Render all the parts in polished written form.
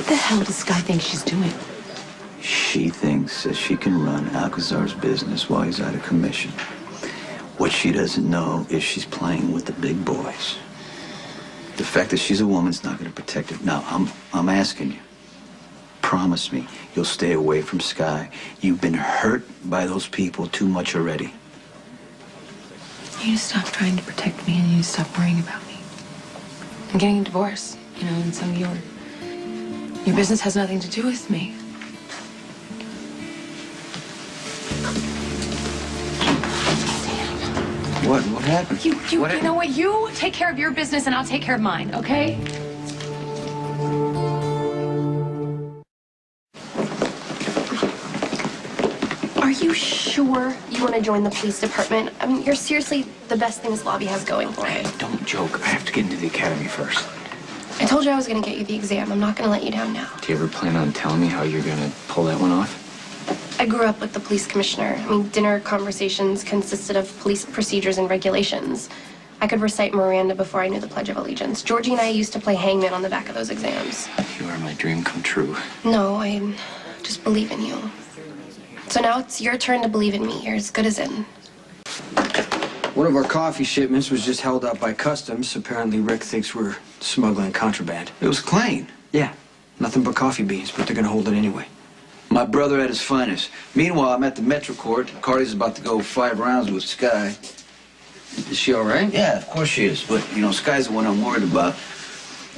the hell does Sky think she's doing? She thinks that she can run Alcazar's business while he's out of commission. What she doesn't know is she's playing with the big boys. The fact that she's a woman's not going to protect her. Now, I'm asking you. Promise me you'll stay away from Sky. You've been hurt by those people too much already. You need to stop trying to protect me and you need to stop worrying about me. I'm getting a divorce, you know, and so your business has nothing to do with me. What? What happened? You know what? You take care of your business and I'll take care of mine, okay? Are you sure you want to join the police department? I mean, you're seriously the best thing this lobby has going for it. Hey, don't joke. I have to get into the academy first. I told you I was going to get you the exam. I'm not going to let you down now. Do you ever plan on telling me how you're going to pull that one off? I grew up with the police commissioner. I mean, dinner conversations consisted of police procedures and regulations. I could recite Miranda before I knew the Pledge of Allegiance. Georgie and I used to play hangman on the back of those exams. You are my dream come true. No, I just believe in you. So now it's your turn to believe in me. You're as good as in. One of our coffee shipments was just held up by customs. Apparently Rick thinks we're smuggling contraband. It was clean. Yeah, nothing but coffee beans, but they're gonna hold it anyway. My brother at his finest. Meanwhile, I'm at the Metro Court. Cardi's about to go 5 rounds with Sky. Is she all right? Yeah, of course she is. But, you know, Sky's the one I'm worried about.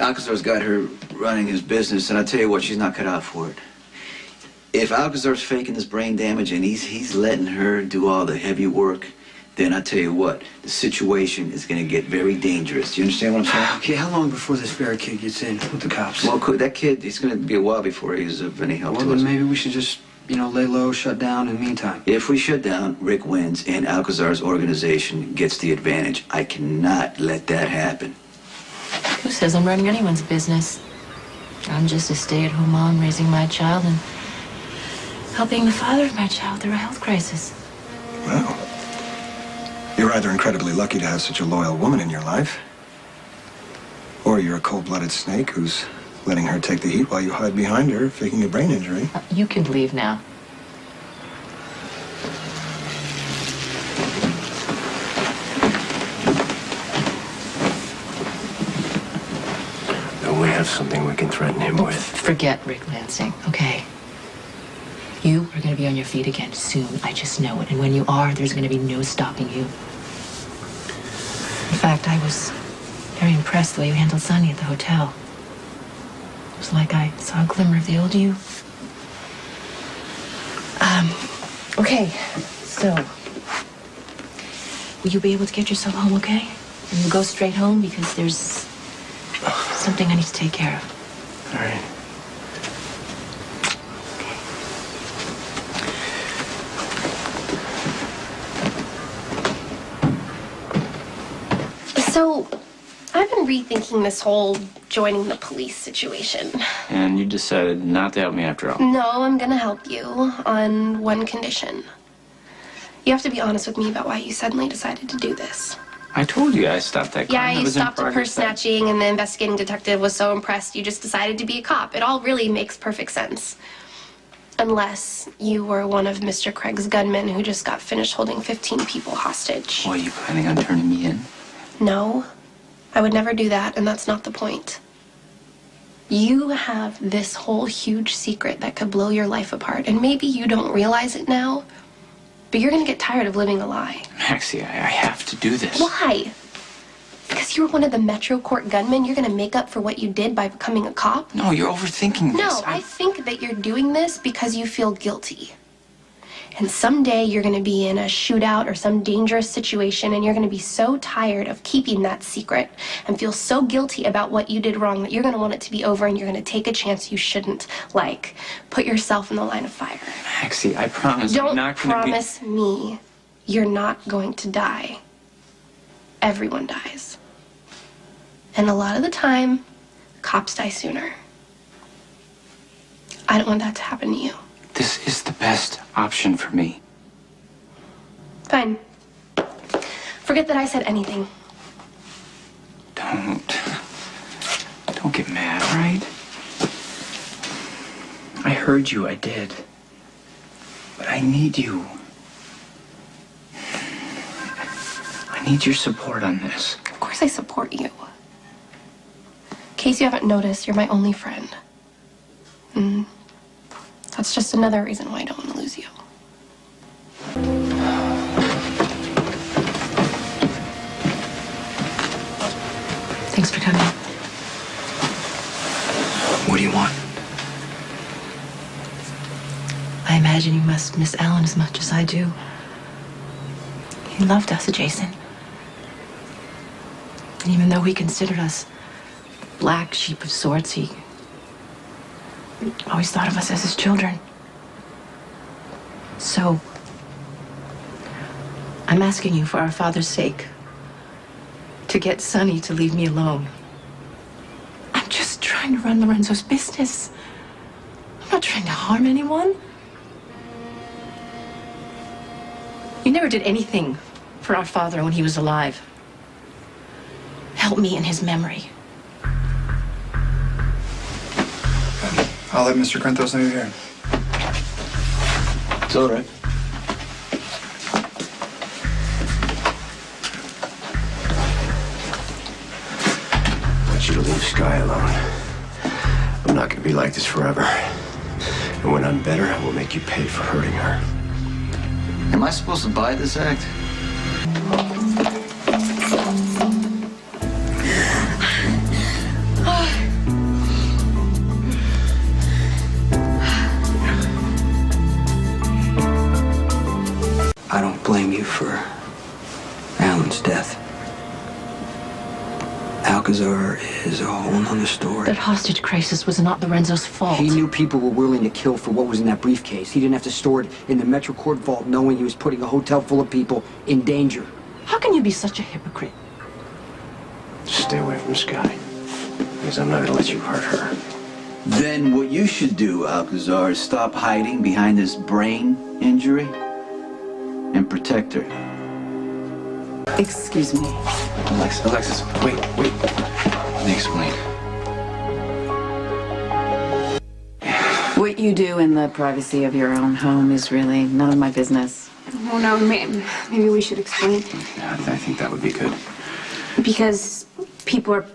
Alcazar's got her running his business, and I tell you what, she's not cut out for it. If Alcazar's faking this brain damage and he's letting her do all the heavy work, then I tell you what, the situation is going to get very dangerous. Do you understand what I'm saying? Okay, how long before this barricade gets in with the cops? Well, that kid, he's going to be a while before he's of any help Well, to us. then maybe we should just, you know, lay low, shut down in the meantime. If we shut down, Rick wins, and Alcazar's organization gets the advantage. I cannot let that happen. Who says I'm running anyone's business? I'm just a stay-at-home mom raising my child and helping the father of my child through a health crisis. Well, you're either incredibly lucky to have such a loyal woman in your life, or you're a cold-blooded snake who's letting her take the heat while you hide behind her, faking a brain injury. You can leave now. Don't we have something we can threaten him with? Forget Rick Lansing, okay? You are going to be on your feet again soon. I just know it. And when you are, there's going to be no stopping you. In fact, I was very impressed the way you handled Sonny at the hotel. It was like I saw a glimmer of the old you. Okay, so will you be able to get yourself home, okay? And you go straight home because there's something I need to take care of. All right. So, I've been rethinking this whole joining the police situation. And you decided not to help me after all? No, I'm gonna help you on one condition. You have to be honest with me about why you suddenly decided to do this. I told you I stopped that crime. Yeah, I you was in stopped a progress purse then. snatching and the investigating detective was so impressed you just decided to be a cop. It all really makes perfect sense. Unless you were one of Mr. Craig's gunmen who just got finished holding 15 people hostage. Well, you planning on turning me in? No, I would never do that, and that's not the point. You have this whole huge secret that could blow your life apart, and maybe you don't realize it now, but you're gonna get tired of living a lie. Maxie, I have to do this. Why? Because you were one of the Metro Court gunmen, you're gonna make up for what you did by becoming a cop? No, you're overthinking this. No, I think that you're doing this because you feel guilty. And someday you're going to be in a shootout or some dangerous situation and you're going to be so tired of keeping that secret and feel so guilty about what you did wrong that you're going to want it to be over and you're going to take a chance you shouldn't, like put yourself in the line of fire. Maxie, I promise Don't I'm not going to be... promise me you're not going to die. Everyone dies. And a lot of the time, cops die sooner. I don't want that to happen to you. This is the best option for me. Fine. Forget that I said anything. Don't get mad, all right? heard you, I did. But I need you. I need your support on this. Of course I support you. In case you haven't noticed, you're my only friend. And that's just another reason why I don't want to lose you. Thanks for coming. What do you want? I imagine you must miss Alan as much as I do. He loved us, Jason. And even though he considered us black sheep of sorts, he always thought of us as his children. So, I'm asking you, for our father's sake, to get Sonny to leave me alone. I'm just trying to run Lorenzo's business. I'm not trying to harm anyone. You never did anything for our father when he was alive. Help me in his memory. I'll let Mr. Corintho know you're here. It's all right. I want you to leave Sky alone. I'm not going to be like this forever. And when I'm better, I will make you pay for hurting her. Am I supposed to buy this act? I don't blame you for Alan's death. Alcazar is a whole nother story. That hostage crisis was not Lorenzo's fault. He knew people were willing to kill for what was in that briefcase. He didn't have to store it in the Metro Court vault knowing he was putting a hotel full of people in danger. How can you be such a hypocrite? Just stay away from Sky. Because I'm not going to let you hurt her. Then what you should do, Alcazar, is stop hiding behind this brain injury and protect her. Excuse me. Alexis, wait. Let me explain. What you do in the privacy of your own home is really none of my business. Oh, no, maybe we should explain. Yeah, I think that would be good. Because people are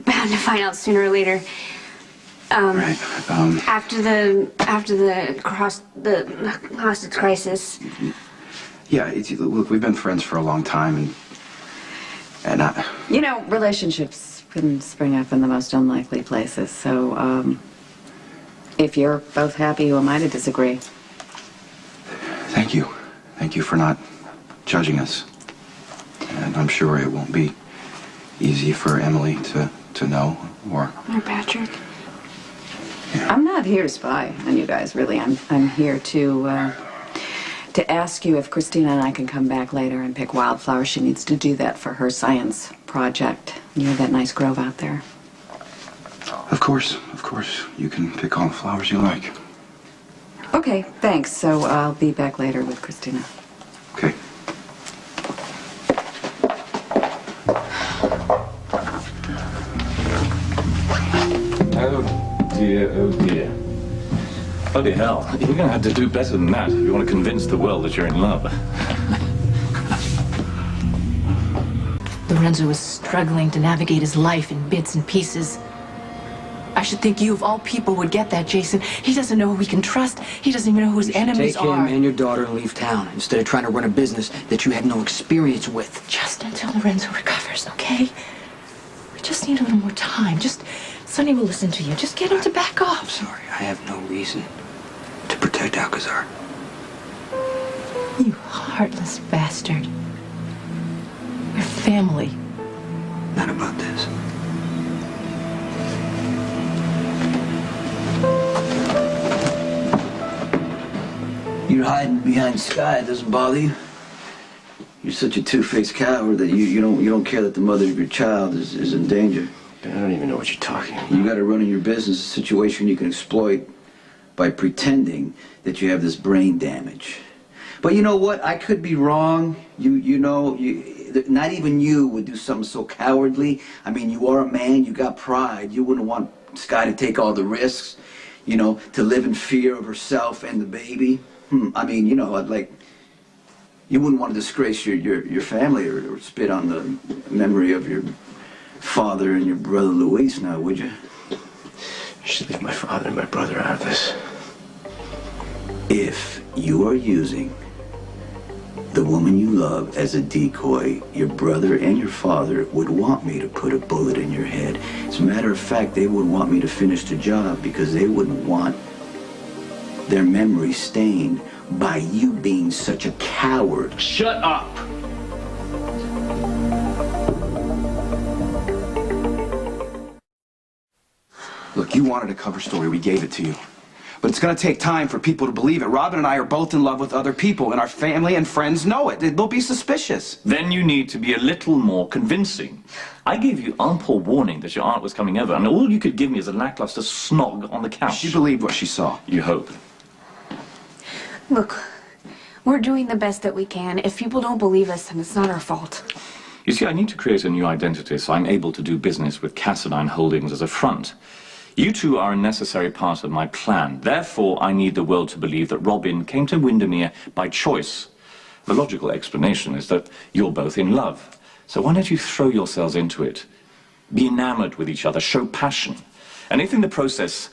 bound to find out sooner or later. Right. After the hostage crisis. Yeah, look, we've been friends for a long time, and I... You know, relationships can spring up in the most unlikely places, so, if you're both happy, who am I to disagree? Thank you. Thank you for not judging us. And I'm sure it won't be easy for Emily to know, or Patrick. I'm not here to spy on you guys, really. I'm here to ask you if Christina and I can come back later and pick wildflowers. She needs to do that for her science project near that nice grove out there. Of course. You can pick all the flowers you like. Okay, thanks. So I'll be back later with Christina. Okay. Oh dear, oh dear. Bloody hell, you're going to have to do better than that if you want to convince the world that you're in love. Lorenzo was struggling to navigate his life in bits and pieces. I should think you, of all people, would get that, Jason. He doesn't know who we can trust. He doesn't even know who his enemies Take him are. and your daughter and leave town instead of trying to run a business that you had no experience with. Just until Lorenzo recovers, okay? We just need a little more time. Sonny will listen to you. Just get him to back I'm off. sorry, I have no reason to protect Alcazar. You heartless bastard. We're family. Not about this. You're hiding behind Sky. It doesn't bother you? You're such a two-faced coward that you don't care that the mother of your child is in danger. I don't even know what you're talking about. You got to run in your business a situation you can exploit by pretending that you have this brain damage. But you know what? I could be wrong. Not even you would do something so cowardly. I mean, you are a man. You got pride. You wouldn't want Sky to take all the risks. you know, to live in fear of herself and the baby. I mean, you know, like, you wouldn't want to disgrace your family or spit on the memory of your father and your brother Luis now, would you? You should leave my father and my brother out of this. If you are using the woman you love as a decoy, your brother and your father would want me to put a bullet in your head. As a matter of fact, they would want me to finish the job because they wouldn't want their memory stained by you being such a coward. Shut up! Look, you wanted a cover story. We gave it to you. But it's going to take time for people to believe it. Robin and I are both in love with other people, and our family and friends know it. They'll be suspicious. Then you need to be a little more convincing. I gave you ample warning that your aunt was coming over, and all you could give me is a lackluster snog on the couch. She believed what she saw. You hope. Look, we're doing the best that we can. If people don't believe us, then it's not our fault. You see, I need to create a new identity so I'm able to do business with Cassadine Holdings as a front. You two are a necessary part of my plan. Therefore, I need the world to believe that Robin came to Windermere by choice. The logical explanation is that you're both in love. So why don't you throw yourselves into it? Be enamored with each other, show passion. And if in the process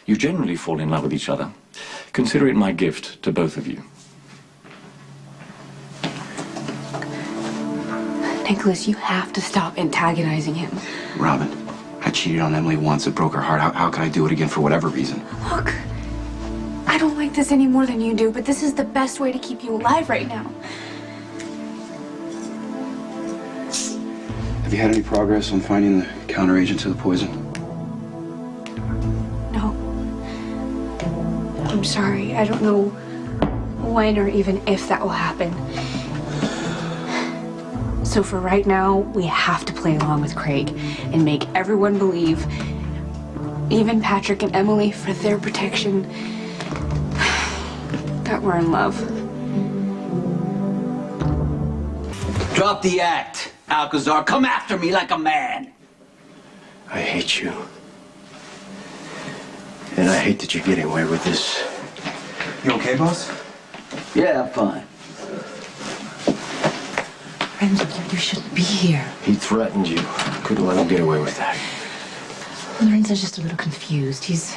you generally fall in love with each other, consider it my gift to both of you. Nicholas, you have to stop antagonizing him. Robin, I cheated on Emily once. It broke her heart. How could I do it again for whatever reason? Look, I don't like this any more than you do, but this is the best way to keep you alive right now. Have you had any progress on finding the counteragent to the poison? No. I'm sorry. I don't know when or even if that will happen. So for right now, we have to play along with Craig and make everyone believe, even Patrick and Emily, for their protection, that we're in love. Drop the act, Alcazar. Come after me like a man. I hate you. And I hate that you're getting away with this. You okay, boss? Yeah, I'm fine. Renzo, you shouldn't be here. He threatened you. Couldn't let him get away with that. Lorenzo's just a little confused. He's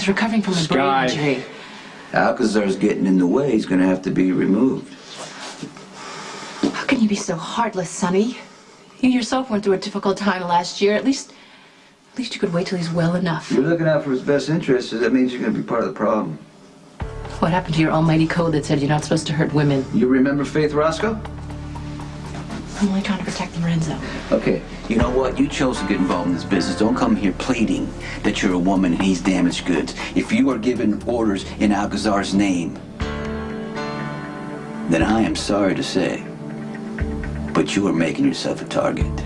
recovering from a brain injury. Alcazar's getting in the way. He's gonna have to be removed. How can you be so heartless, Sonny? You yourself went through a difficult time last year. At least you could wait till he's well enough. You're looking out for his best interests. That means you're gonna be part of the problem. What happened to your almighty code that said you're not supposed to hurt women? You remember Faith Roscoe? I'm only trying to protect Lorenzo. Okay, you know what? You chose to get involved in this business. Don't come here pleading that you're a woman and he's damaged goods. If you are giving orders in Alcazar's name, then I am sorry to say, but you are making yourself a target.